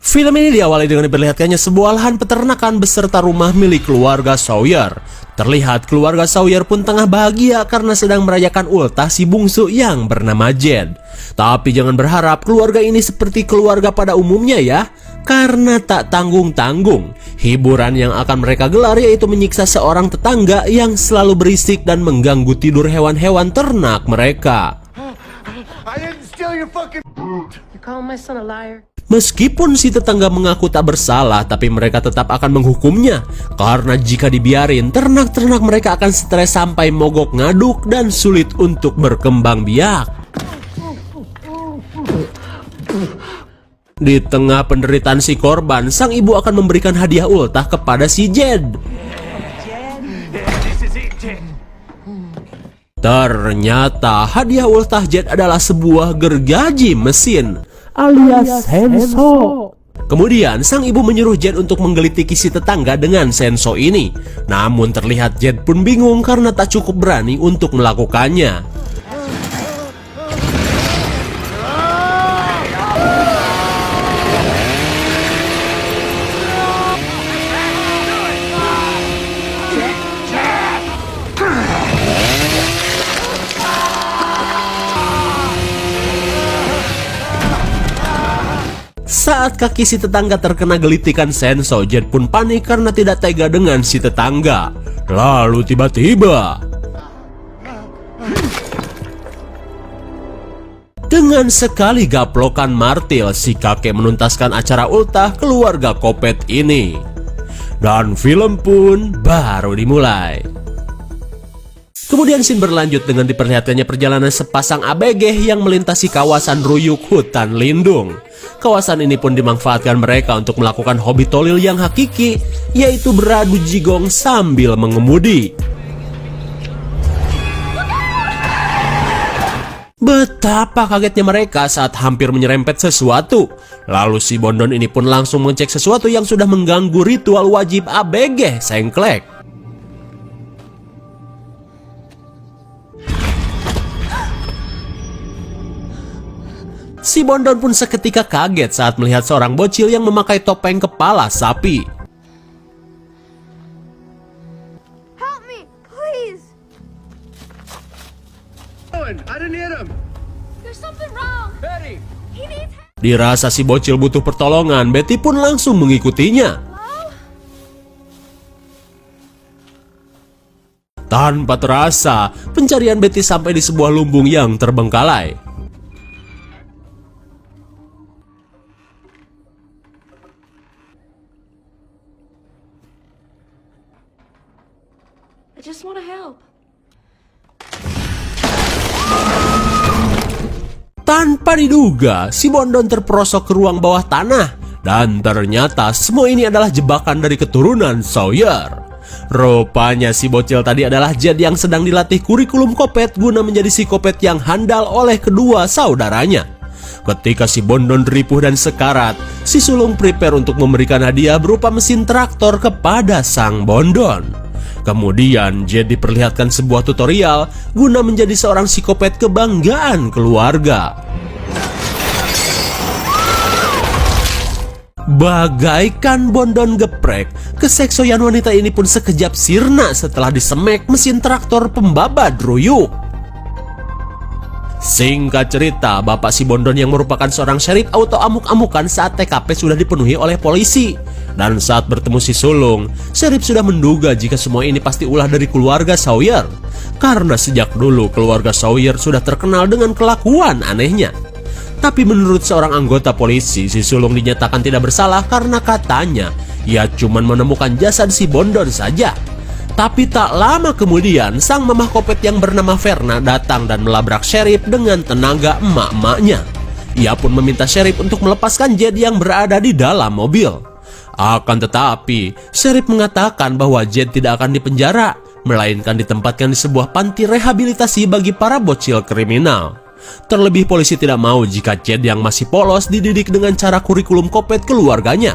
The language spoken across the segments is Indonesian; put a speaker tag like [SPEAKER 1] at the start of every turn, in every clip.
[SPEAKER 1] Film ini diawali dengan diperlihatkannya sebuah lahan peternakan beserta rumah milik keluarga Sawyer. Terlihat keluarga Sawyer pun tengah bahagia karena sedang merayakan ultah si bungsu yang bernama Jed. Tapi jangan berharap keluarga ini seperti keluarga pada umumnya ya, karena tak tanggung-tanggung. Hiburan yang akan mereka gelar yaitu menyiksa seorang tetangga yang selalu berisik dan mengganggu tidur hewan-hewan ternak mereka. Meskipun si tetangga mengaku tak bersalah, tapi mereka tetap akan menghukumnya. Karena jika dibiarin, ternak-ternak mereka akan stres sampai mogok ngaduk dan sulit untuk berkembang biak. Di tengah penderitaan si korban, sang ibu akan memberikan hadiah ultah kepada si Jed. Ternyata hadiah ultah Jed adalah sebuah gergaji mesin alias senso. Kemudian sang ibu menyuruh Jed untuk menggelitiki si tetangga dengan senso ini. Namun terlihat Jed pun bingung karena tak cukup berani untuk melakukannya. Saat kaki si tetangga terkena gelitikan senso, Jed pun panik karena tidak tega dengan si tetangga. Lalu tiba-tiba, dengan sekali gaplokan martil, si kakek menuntaskan acara ultah keluarga Kopet ini. Dan film pun baru dimulai. Kemudian scene berlanjut dengan diperlihatkannya perjalanan sepasang ABG yang melintasi kawasan Ruyuk hutan lindung. Kawasan ini pun dimanfaatkan mereka untuk melakukan hobi tolil yang hakiki, yaitu beradu jigong sambil mengemudi. Betapa kagetnya mereka saat hampir menyerempet sesuatu. Lalu si Bondon ini pun langsung mengecek sesuatu yang sudah mengganggu ritual wajib ABG Sengklek. Si Bondon pun seketika kaget saat melihat seorang bocil yang memakai topeng kepala sapi.
[SPEAKER 2] Help me, please.
[SPEAKER 3] I didn't hit him.
[SPEAKER 2] There's something wrong.
[SPEAKER 3] Betty.
[SPEAKER 2] He needs help.
[SPEAKER 1] Dirasa si bocil butuh pertolongan, Betty pun langsung mengikutinya. Tanpa terasa, pencarian Betty sampai di sebuah lumbung yang terbengkalai.
[SPEAKER 2] I just want to help.
[SPEAKER 1] Tanpa diduga, si Bondon terperosok ke ruang bawah tanah. Dan ternyata semua ini adalah jebakan dari keturunan Sawyer. Rupanya si bocil tadi adalah Jed yang sedang dilatih kurikulum Kopet guna menjadi si Kopet yang handal oleh kedua saudaranya. Ketika si Bondon ripuh dan sekarat, si sulung prepare untuk memberikan hadiah berupa mesin traktor kepada sang Bondon. Kemudian Jed diperlihatkan sebuah tutorial guna menjadi seorang psikopat kebanggaan keluarga. Bagaikan Bondon geprek, keseksoyan wanita ini pun sekejap sirna setelah disemek mesin traktor pembabat Ruyuk. Singkat cerita, bapak si Bondon yang merupakan seorang sheriff auto amuk-amukan saat TKP sudah dipenuhi oleh polisi. Dan saat bertemu si sulung, sheriff sudah menduga jika semua ini pasti ulah dari keluarga Sawyer. Karena sejak dulu keluarga Sawyer sudah terkenal dengan kelakuan anehnya. Tapi menurut seorang anggota polisi, si sulung dinyatakan tidak bersalah karena katanya ia cuma menemukan jasad si Bondon saja. Tapi tak lama kemudian, sang mamah Kopet yang bernama Verna datang dan melabrak sheriff dengan tenaga emak-emaknya. Ia pun meminta sheriff untuk melepaskan Jed yang berada di dalam mobil. Akan tetapi, sheriff mengatakan bahwa Jed tidak akan dipenjara, melainkan ditempatkan di sebuah panti rehabilitasi bagi para bocil kriminal. Terlebih polisi tidak mau jika Jed yang masih polos dididik dengan cara kurikulum Kopet keluarganya.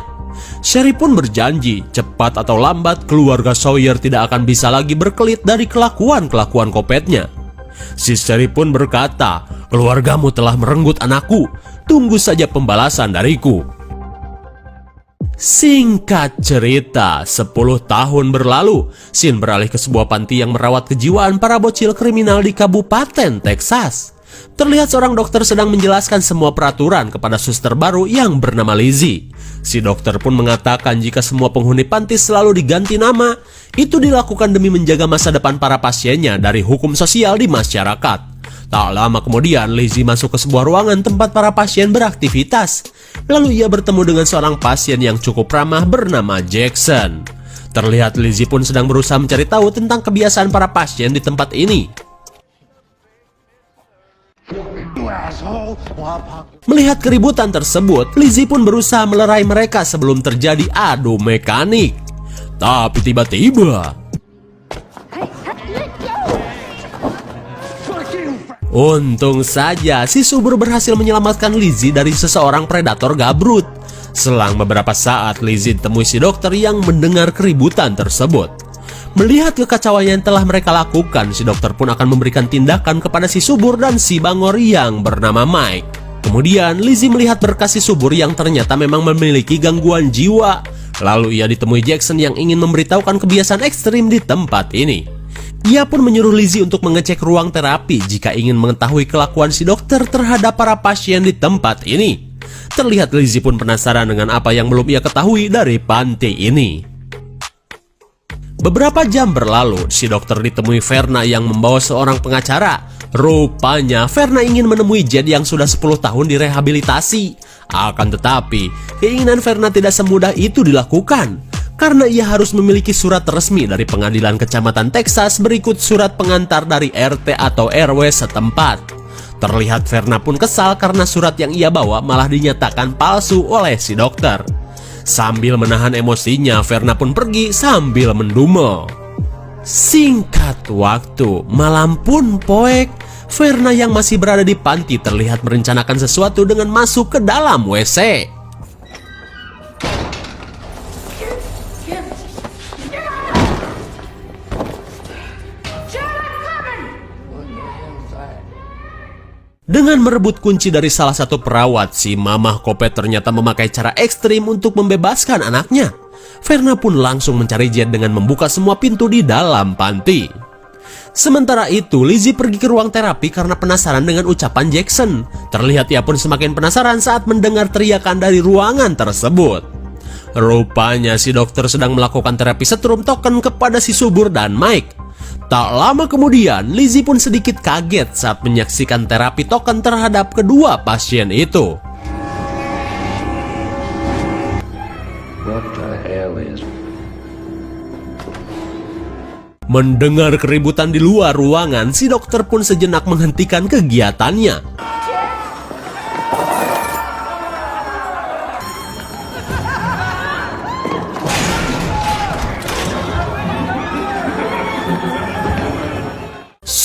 [SPEAKER 1] Sheriff pun berjanji, cepat atau lambat keluarga Sawyer tidak akan bisa lagi berkelit dari kelakuan-kelakuan Kopetnya. Si sheriff pun berkata, "Keluargamu telah merenggut anakku, tunggu saja pembalasan dariku." Singkat cerita, 10 tahun berlalu, scene beralih ke sebuah panti yang merawat kejiwaan para bocil kriminal di Kabupaten Texas. Terlihat seorang dokter sedang menjelaskan semua peraturan kepada suster baru yang bernama Lizzie. Si dokter pun mengatakan jika semua penghuni panti selalu diganti nama, itu dilakukan demi menjaga masa depan para pasiennya dari hukum sosial di masyarakat. Tak lama kemudian, Lizzie masuk ke sebuah ruangan tempat para pasien beraktivitas. Lalu ia bertemu dengan seorang pasien yang cukup ramah bernama Jackson. Terlihat Lizzie pun sedang berusaha mencari tahu tentang kebiasaan para pasien di tempat ini. Melihat keributan tersebut, Lizzie pun berusaha melerai mereka sebelum terjadi adu mekanik. Tapi tiba-tiba, untung saja si subur berhasil menyelamatkan Lizzie dari seseorang predator gabrut. Selang beberapa saat, Lizzie ditemui si dokter yang mendengar keributan tersebut. Melihat kekacauan yang telah mereka lakukan, si dokter pun akan memberikan tindakan kepada si subur dan si bangor yang bernama Mike. Kemudian Lizzie melihat berkas si subur yang ternyata memang memiliki gangguan jiwa. Lalu ia ditemui Jackson yang ingin memberitahukan kebiasaan ekstrim di tempat ini. Ia pun menyuruh Lizzie untuk mengecek ruang terapi jika ingin mengetahui kelakuan si dokter terhadap para pasien di tempat ini. Terlihat Lizzie pun penasaran dengan apa yang belum ia ketahui dari panti ini. Beberapa jam berlalu, si dokter ditemui Verna yang membawa seorang pengacara. Rupanya Verna ingin menemui Jed yang sudah 10 tahun direhabilitasi. Akan tetapi, keinginan Verna tidak semudah itu dilakukan, karena ia harus memiliki surat resmi dari pengadilan kecamatan Texas berikut surat pengantar dari RT atau RW setempat. Terlihat Verna pun kesal karena surat yang ia bawa malah dinyatakan palsu oleh si dokter. Sambil menahan emosinya, Verna pun pergi sambil mendumel. Singkat waktu, malam pun poek. Verna yang masih berada di panti terlihat merencanakan sesuatu dengan masuk ke dalam WC. Dengan merebut kunci dari salah satu perawat, si mamah Kopet ternyata memakai cara ekstrim untuk membebaskan anaknya. Verna pun langsung mencari Jed dengan membuka semua pintu di dalam panti. Sementara itu, Lizzie pergi ke ruang terapi karena penasaran dengan ucapan Jackson. Terlihat ia pun semakin penasaran saat mendengar teriakan dari ruangan tersebut. Rupanya si dokter sedang melakukan terapi setrum token kepada si subur dan Mike. Tak lama kemudian, Lizzie pun sedikit kaget saat menyaksikan terapi token terhadap kedua pasien itu. Mendengar keributan di luar ruangan, si dokter pun sejenak menghentikan kegiatannya.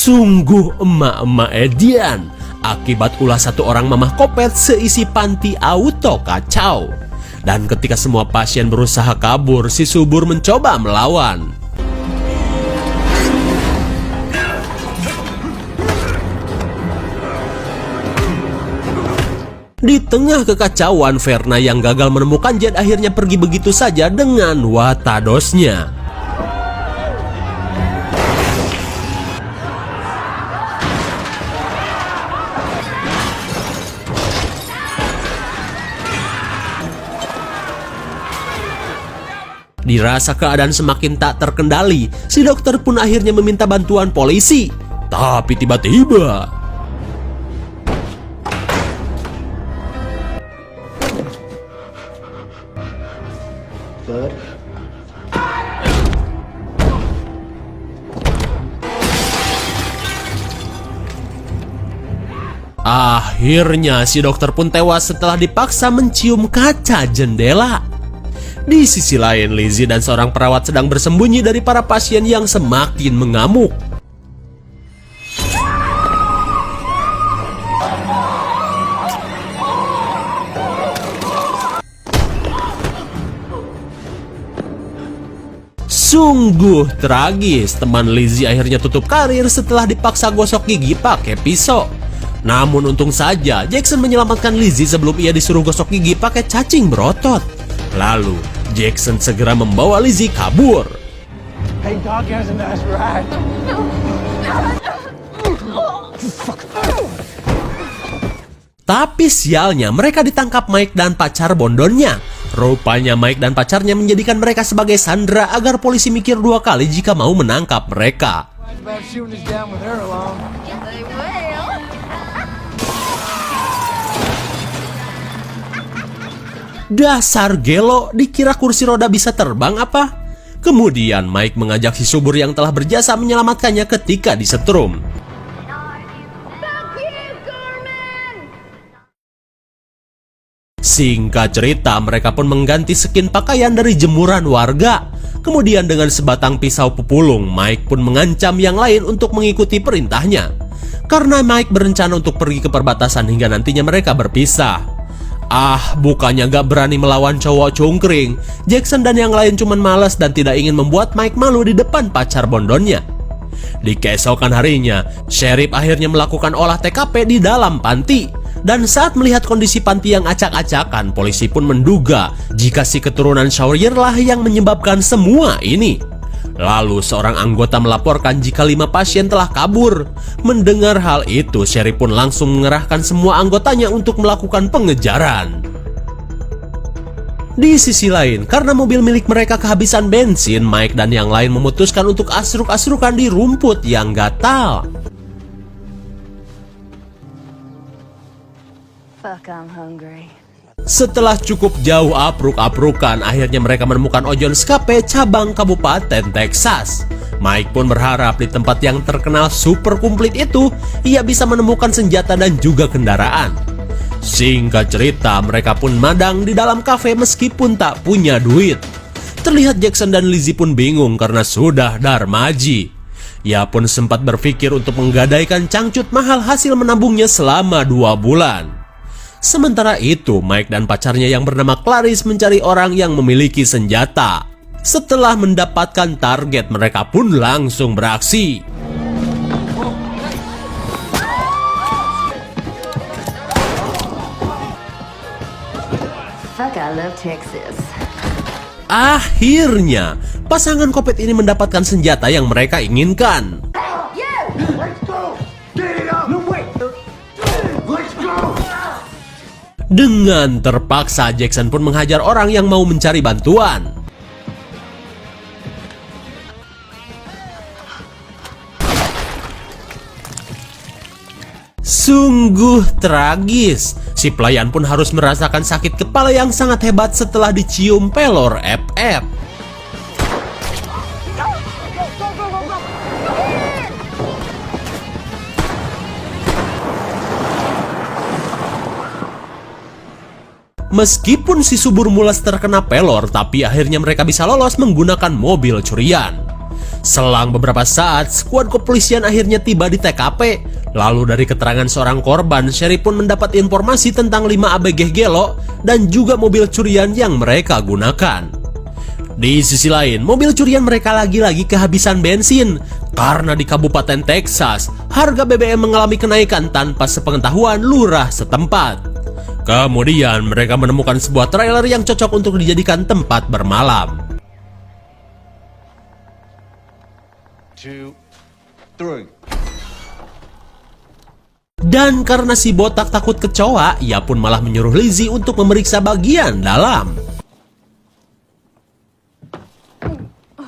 [SPEAKER 1] Sungguh emak-emak edian. Akibat ulah satu orang mamah Kopet, seisi panti auto kacau. Dan ketika semua pasien berusaha kabur, si subur mencoba melawan. Di tengah kekacauan, Verna yang gagal menemukan Jed akhirnya pergi begitu saja dengan watadosnya. Dirasa keadaan semakin tak terkendali, si dokter pun akhirnya meminta bantuan polisi. Tapi tiba-tiba, akhirnya si dokter pun tewas setelah dipaksa mencium kaca jendela. Di sisi lain, Lizzie dan seorang perawat sedang bersembunyi dari para pasien yang semakin mengamuk. Sungguh tragis, teman Lizzie akhirnya tutup karir setelah dipaksa gosok gigi pakai pisau. Namun untung saja Jackson menyelamatkan Lizzie sebelum ia disuruh gosok gigi pakai cacing berotot. Lalu, Jackson segera membawa Lizzie kabur.
[SPEAKER 4] Hey, Doc has a nice ride.
[SPEAKER 1] Tapi sialnya mereka ditangkap Mike dan pacar Bondonnya. Rupanya Mike dan pacarnya menjadikan mereka sebagai sandera agar polisi mikir dua kali jika mau menangkap mereka.
[SPEAKER 4] About shooting us down with her along.
[SPEAKER 2] They will.
[SPEAKER 1] Dasar gelo, dikira kursi roda bisa terbang apa? Kemudian Mike mengajak si subur yang telah berjasa menyelamatkannya ketika disetrum.
[SPEAKER 2] Back here, Gorman!
[SPEAKER 1] Singkat cerita, mereka pun mengganti skin pakaian dari jemuran warga. Kemudian dengan sebatang pisau pepulung, Mike pun mengancam yang lain untuk mengikuti perintahnya. Karena Mike berencana untuk pergi ke perbatasan hingga nantinya mereka berpisah. Bukannya gak berani melawan cowok cungkring, Jackson dan yang lain cuman malas dan tidak ingin membuat Mike malu di depan pacar Bondonnya. Di keesokan harinya, Sheriff akhirnya melakukan olah TKP di dalam panti. Dan saat melihat kondisi panti yang acak-acakan, polisi pun menduga jika si keturunan Sawyer lah yang menyebabkan semua ini. Lalu seorang anggota melaporkan jika 5 pasien telah kabur. Mendengar hal itu, Sheriff pun langsung mengerahkan semua anggotanya untuk melakukan pengejaran. Di sisi lain, karena mobil milik mereka kehabisan bensin, Mike dan yang lain memutuskan untuk asruk-asrukan di rumput yang gatal.
[SPEAKER 5] Fuck, I'm hungry.
[SPEAKER 1] Setelah cukup jauh apruk-aprukan, akhirnya mereka menemukan Ojon Scape cabang Kabupaten Texas. Mike pun berharap di tempat yang terkenal super komplit itu, ia bisa menemukan senjata dan juga kendaraan. Singkat cerita, mereka pun madang di dalam kafe meskipun tak punya duit. Terlihat Jackson dan Lizzie pun bingung karena sudah darmaji. Ia pun sempat berpikir untuk menggadaikan cangcut mahal hasil menabungnya selama 2 bulan. Sementara itu, Mike dan pacarnya yang bernama Clarice mencari orang yang memiliki senjata. Setelah mendapatkan target, mereka pun langsung beraksi.
[SPEAKER 5] Fuck, I love Texas.
[SPEAKER 1] Akhirnya, pasangan kopet ini mendapatkan senjata yang mereka inginkan.
[SPEAKER 4] Let's go! Get it up! No, wait! Let's go!
[SPEAKER 1] Dengan terpaksa, Jackson pun menghajar orang yang mau mencari bantuan. Sungguh tragis. Si pelayan pun harus merasakan sakit kepala yang sangat hebat setelah dicium pelor FF. Meskipun si subur mulas terkena pelor, tapi akhirnya mereka bisa lolos menggunakan mobil curian. Selang beberapa saat, skuad kepolisian akhirnya tiba di TKP. Lalu dari keterangan seorang korban, Sheriff pun mendapat informasi tentang 5 ABG gelo dan juga mobil curian yang mereka gunakan. Di sisi lain, mobil curian mereka lagi-lagi kehabisan bensin. Karena di Kabupaten Texas, harga BBM mengalami kenaikan tanpa sepengetahuan lurah setempat. Kemudian mereka menemukan sebuah trailer yang cocok untuk dijadikan tempat bermalam.
[SPEAKER 4] 2, 3.
[SPEAKER 1] Dan karena si botak takut kecoa, ia pun malah menyuruh Lizzie untuk memeriksa bagian dalam.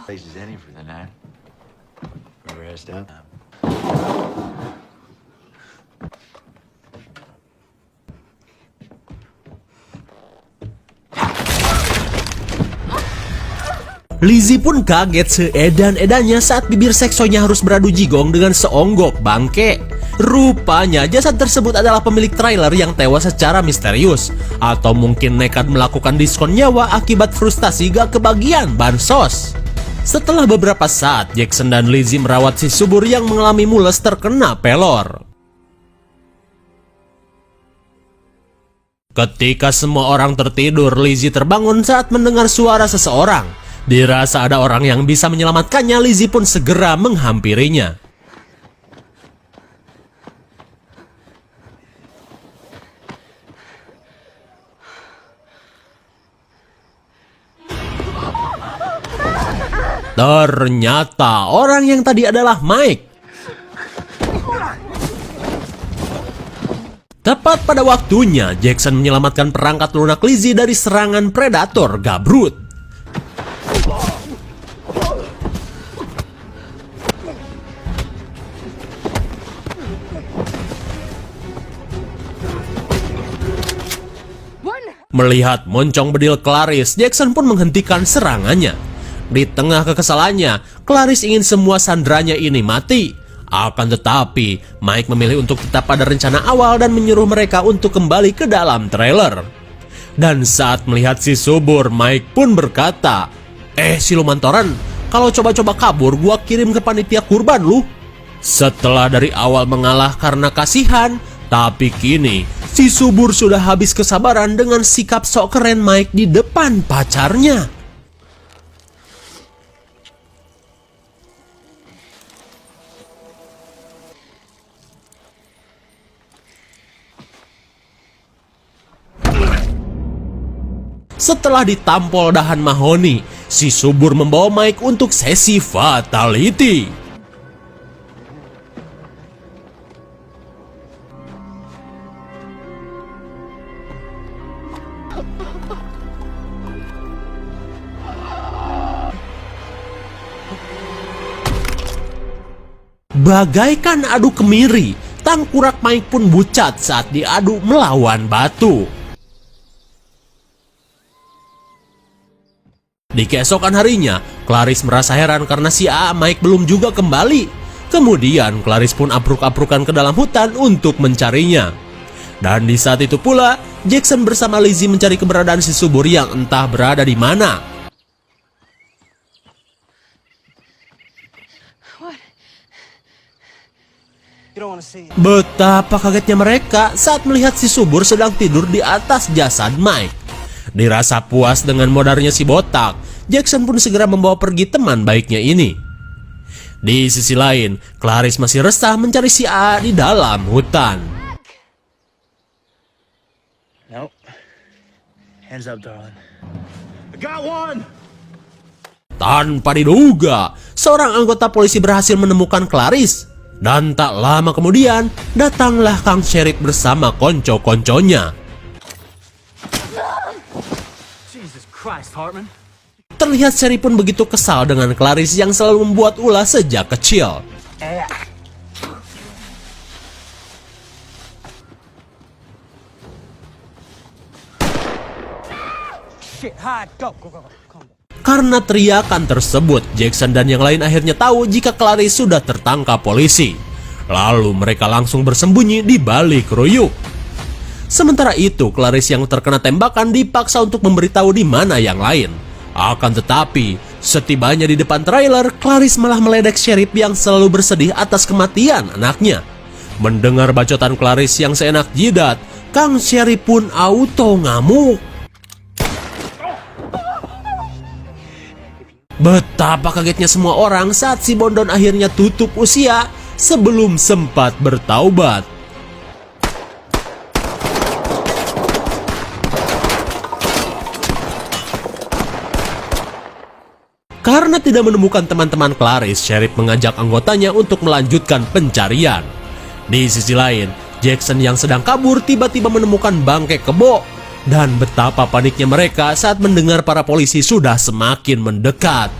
[SPEAKER 6] Place is any for the night. Rest up.
[SPEAKER 1] Lizzie pun kaget seedan-edannya saat bibir seksonya harus beradu jigong dengan seonggok bangke. Rupanya jasad tersebut adalah pemilik trailer yang tewas secara misterius. Atau mungkin nekat melakukan diskon nyawa akibat frustasi gak kebagian bansos. Setelah beberapa saat, Jackson dan Lizzie merawat si subur yang mengalami mules terkena pelor. Ketika semua orang tertidur, Lizzie terbangun saat mendengar suara seseorang. Dirasa ada orang yang bisa menyelamatkannya, Lizzie pun segera menghampirinya. Ternyata orang yang tadi adalah Mike. Tepat pada waktunya, Jackson menyelamatkan perangkat lunak Lizzie dari serangan predator Gabrut. Melihat moncong bedil Clarice, Jackson pun menghentikan serangannya. Di tengah kekesalannya, Clarice ingin semua sandranya ini mati. Akan tetapi, Mike memilih untuk tetap pada rencana awal dan menyuruh mereka untuk kembali ke dalam trailer. Dan saat melihat si subur, Mike pun berkata, siluman toren, kalau coba-coba kabur, gua kirim ke panitia kurban lu. Setelah dari awal mengalah karena kasihan, tapi kini si subur sudah habis kesabaran dengan sikap sok keren Mike di depan pacarnya. Setelah ditampol dahan mahoni, si subur membawa Mike untuk sesi fatality. Bagaikan adu kemiri, tangkurak Mike pun bucat saat diadu melawan batu. Di keesokan harinya, Clarice merasa heran karena si Mike belum juga kembali. Kemudian Clarice pun apruk-aprukan ke dalam hutan untuk mencarinya. Dan di saat itu pula, Jackson bersama Lizzie mencari keberadaan si subur yang entah berada di mana. Betapa kagetnya mereka saat melihat si subur sedang tidur di atas jasad Mike. Dirasa puas dengan modarnya si botak, Jackson pun segera membawa pergi teman baiknya ini. Di sisi lain, Clarice masih resah mencari si di dalam hutan.
[SPEAKER 4] Nope. Hands up, darling. I got one!
[SPEAKER 1] Tanpa diduga, seorang anggota polisi berhasil menemukan Clarice. Dan tak lama kemudian, datanglah Kang Sheriff bersama konco-konconya. Terlihat Sherry pun begitu kesal dengan Clarice yang selalu membuat ulah sejak kecil. Karena teriakan tersebut, Jackson dan yang lain akhirnya tahu jika Clarice sudah tertangkap polisi. Lalu mereka langsung bersembunyi di balik ruyuk. Sementara itu, Clarice yang terkena tembakan dipaksa untuk memberitahu di mana yang lain. Akan tetapi, setibanya di depan trailer, Clarice malah meledek Sheriff yang selalu bersedih atas kematian anaknya. Mendengar bacotan Clarice yang seenak jidat, Kang Sheriff pun auto ngamuk. Betapa kagetnya semua orang saat si Bondon akhirnya tutup usia sebelum sempat bertaubat. Karena tidak menemukan teman-teman Clarice, Sheriff mengajak anggotanya untuk melanjutkan pencarian. Di sisi lain, Jackson yang sedang kabur tiba-tiba menemukan bangkai kebo. Dan betapa paniknya mereka saat mendengar para polisi sudah semakin mendekat.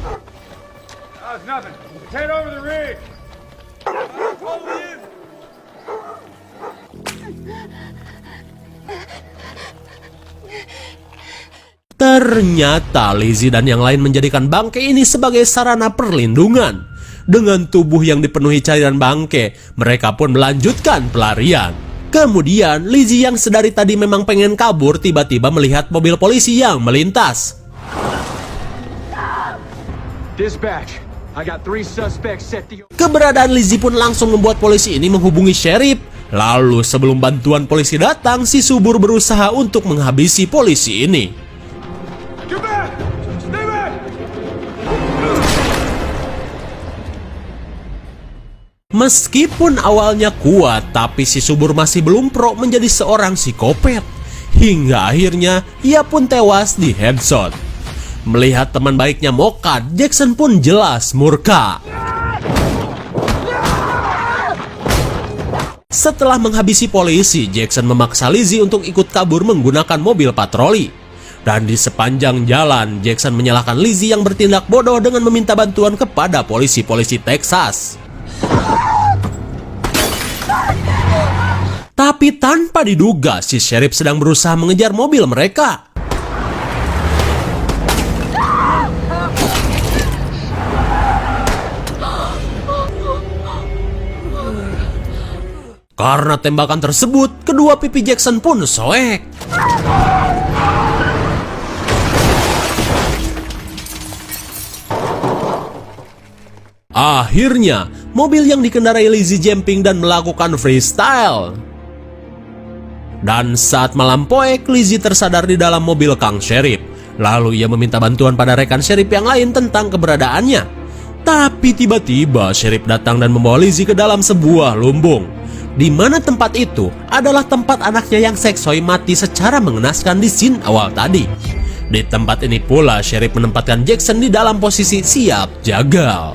[SPEAKER 1] Ternyata Lizzie dan yang lain menjadikan bangkai ini sebagai sarana perlindungan. Dengan tubuh yang dipenuhi cairan bangkai, mereka pun melanjutkan pelarian. Kemudian Lizzie yang sedari tadi memang pengen kabur tiba-tiba melihat mobil polisi yang melintas.
[SPEAKER 3] Dispatch, I got 3 suspects set to...
[SPEAKER 1] Keberadaan Lizzie pun langsung membuat polisi ini menghubungi Sheriff. Lalu sebelum bantuan polisi datang, si subur berusaha untuk menghabisi polisi ini.
[SPEAKER 3] Get back! Stay back!
[SPEAKER 1] Meskipun awalnya kuat, tapi si subur masih belum pro menjadi seorang psikopat. Hingga akhirnya ia pun tewas di headshot. Melihat teman baiknya mokat, Jackson pun jelas murka. Setelah menghabisi polisi, Jackson memaksa Lizzie untuk ikut kabur menggunakan mobil patroli. Dan di sepanjang jalan, Jackson menyalahkan Lizzie yang bertindak bodoh dengan meminta bantuan kepada polisi-polisi Texas. Tapi tanpa diduga, si sheriff sedang berusaha mengejar mobil mereka. Karena tembakan tersebut, kedua pipi Jackson pun soek. Akhirnya, mobil yang dikendarai Lizzie jumping dan melakukan freestyle. Dan saat malam poek, Lizzie tersadar di dalam mobil Kang Sheriff. Lalu ia meminta bantuan pada rekan sheriff yang lain tentang keberadaannya. Tapi tiba-tiba sheriff datang dan membawa Lizzie ke dalam sebuah lumbung. Di mana tempat itu adalah tempat anaknya yang seksoi mati secara mengenaskan di scene awal tadi. Di tempat ini pula sheriff menempatkan Jackson di dalam posisi siap jagal.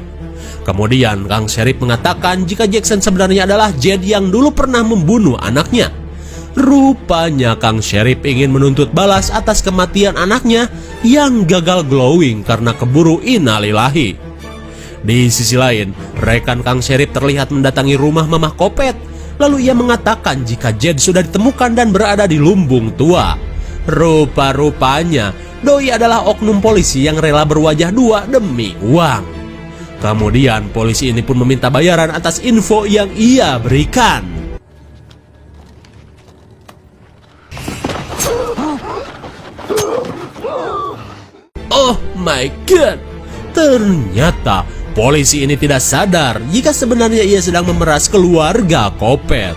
[SPEAKER 1] Kemudian Kang Sheriff mengatakan jika Jackson sebenarnya adalah Jed yang dulu pernah membunuh anaknya. Rupanya Kang Sheriff ingin menuntut balas atas kematian anaknya yang gagal glowing karena keburu innalillahi. Di sisi lain, rekan Kang Sheriff terlihat mendatangi rumah Mamah Kopet. Lalu ia mengatakan jika Jed sudah ditemukan dan berada di lumbung tua. Rupa-rupanya, doi adalah oknum polisi yang rela berwajah dua demi uang. Kemudian polisi ini pun meminta bayaran atas info yang ia berikan. Oh my god, ternyata polisi ini tidak sadar jika sebenarnya ia sedang memeras keluarga Kopet.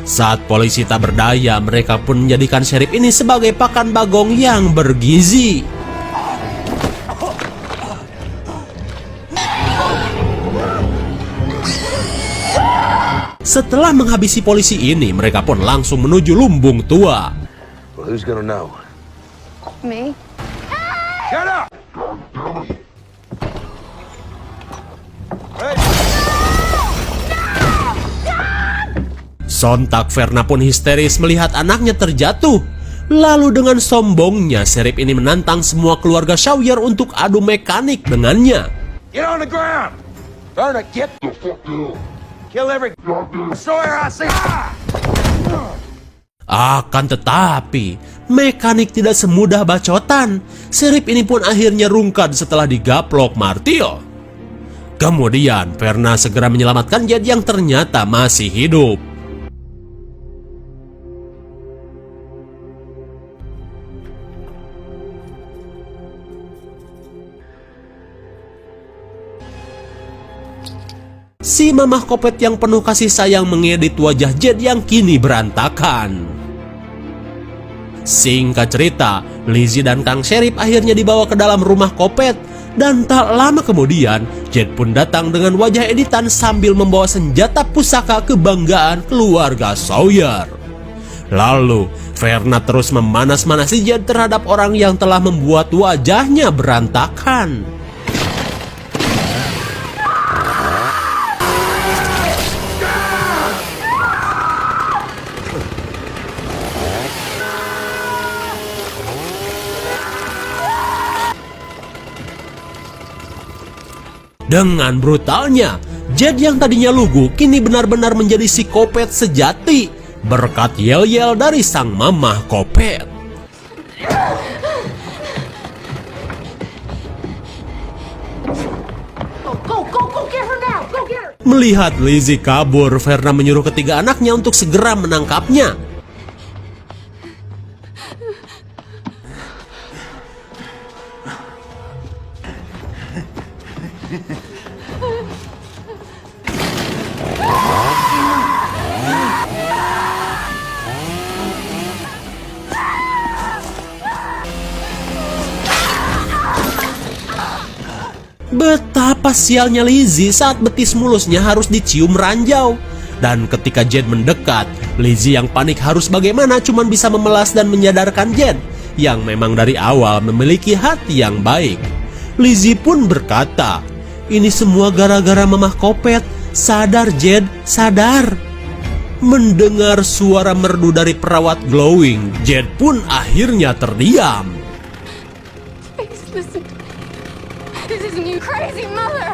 [SPEAKER 1] Saat polisi tak berdaya, mereka pun menjadikan sheriff ini sebagai pakan bagong yang bergizi. Setelah menghabisi polisi ini, mereka pun langsung menuju lumbung tua.
[SPEAKER 4] Well, who's gonna know?
[SPEAKER 2] Me?
[SPEAKER 4] Shut up!
[SPEAKER 1] Sontak Verna pun histeris melihat anaknya terjatuh. Lalu dengan sombongnya, sheriff ini menantang semua keluarga Sawyer untuk adu mekanik dengannya.
[SPEAKER 4] Get on the ground! Verna, get the fuck down! Kill every Sawyer I see!
[SPEAKER 1] Akan tetapi, mekanik tidak semudah bacotan. Sheriff ini pun akhirnya rungkad setelah digaplok martil. Kemudian, Verna segera menyelamatkan Jed yang ternyata masih hidup. Si Mamah Kopet yang penuh kasih sayang mengedit wajah Jed yang kini berantakan. Singkat cerita, Lizzie dan Kang Sheriff akhirnya dibawa ke dalam rumah Kopet. Dan tak lama kemudian, Jed pun datang dengan wajah editan sambil membawa senjata pusaka kebanggaan keluarga Sawyer. Lalu, Verna terus memanas-manasi Jed terhadap orang yang telah membuat wajahnya berantakan. Dengan brutalnya, Jed yang tadinya lugu kini benar-benar menjadi psikopat sejati berkat yel-yel dari sang Mamah Kopet.
[SPEAKER 2] Go, get her now! Go get her!
[SPEAKER 1] Melihat Lizzie kabur, Verna menyuruh ketiga anaknya untuk segera menangkapnya. Betapa sialnya Lizzie saat betis mulusnya harus dicium ranjau. Dan ketika Jed mendekat, Lizzie yang panik harus bagaimana cuman bisa memelas dan menyadarkan Jed. yang memang dari awal memiliki hati yang baik. Lizzie pun berkata, "Ini semua gara-gara Mamah Kopet. Sadar Jed, sadar." Mendengar suara merdu dari perawat glowing, Jed pun akhirnya terdiam.
[SPEAKER 2] Please listen. This isn't you crazy mother.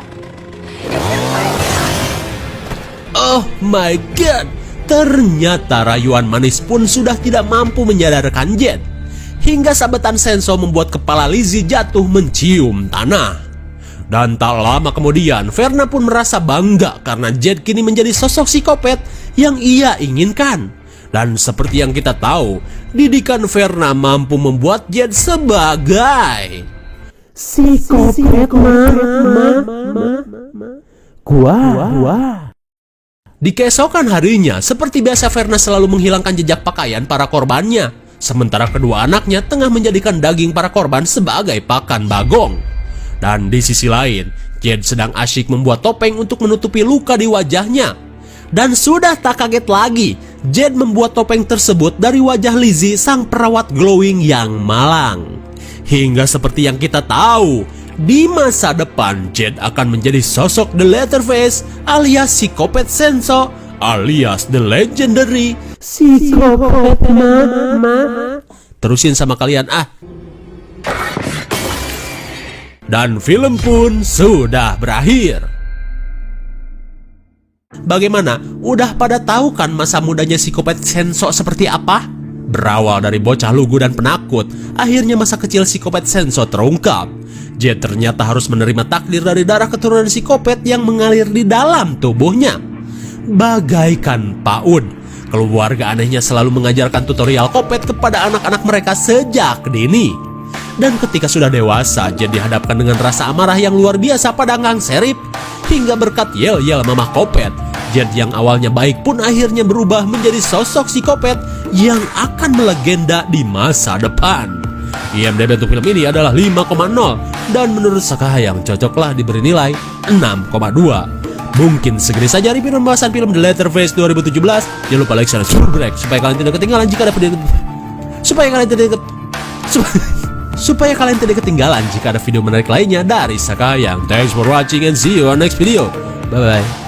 [SPEAKER 1] Oh my god, ternyata rayuan manis pun sudah tidak mampu menyadarkan Jed. Hingga sabetan senso membuat kepala Lizzie jatuh mencium tanah. Dan tak lama kemudian, Verna pun merasa bangga karena Jed kini menjadi sosok psikopat yang ia inginkan. Dan seperti yang kita tahu, didikan Verna mampu membuat Jed sebagai psikopat. Di keesokan harinya, seperti biasa Verna selalu menghilangkan jejak pakaian para korbannya. Sementara kedua anaknya tengah menjadikan daging para korban sebagai pakan bagong. Dan di sisi lain, Jed sedang asyik membuat topeng untuk menutupi luka di wajahnya. Dan sudah tak kaget lagi, Jed membuat topeng tersebut dari wajah Lizzie, sang perawat glowing yang malang. Hingga seperti yang kita tahu, di masa depan Jed akan menjadi sosok The Leatherface alias psikopat Senso alias The Legendary Psikopat Mama. Terusin sama kalian Dan film pun sudah berakhir. Bagaimana? Udah pada tahu kan masa mudanya psikopat Senso seperti apa? Berawal dari bocah lugu dan penakut, akhirnya masa kecil psikopat Senso terungkap. Jed ternyata harus menerima takdir dari darah keturunan psikopat yang mengalir di dalam tubuhnya. Bagaikan PAUD, keluarga anehnya selalu mengajarkan tutorial kopet kepada anak-anak mereka sejak dini. Dan ketika sudah dewasa, Jed dihadapkan dengan rasa amarah yang luar biasa pada Kang Sheriff. Hingga berkat yel-yel Mamah Kopet, Jed yang awalnya baik pun akhirnya berubah menjadi sosok psikopat yang akan melegenda di masa depan. IMDb untuk film ini adalah 5,0 dan menurut Sakahayang cocoklah diberi nilai 6,2. Mungkin segini saja review pembahasan film The Leatherface 2017. Jangan lupa like, share, dan subscribe supaya kalian tidak ketinggalan jika ada video jika ada video menarik lainnya dari Sakahayang. Thanks for watching and see you on next video. Bye bye.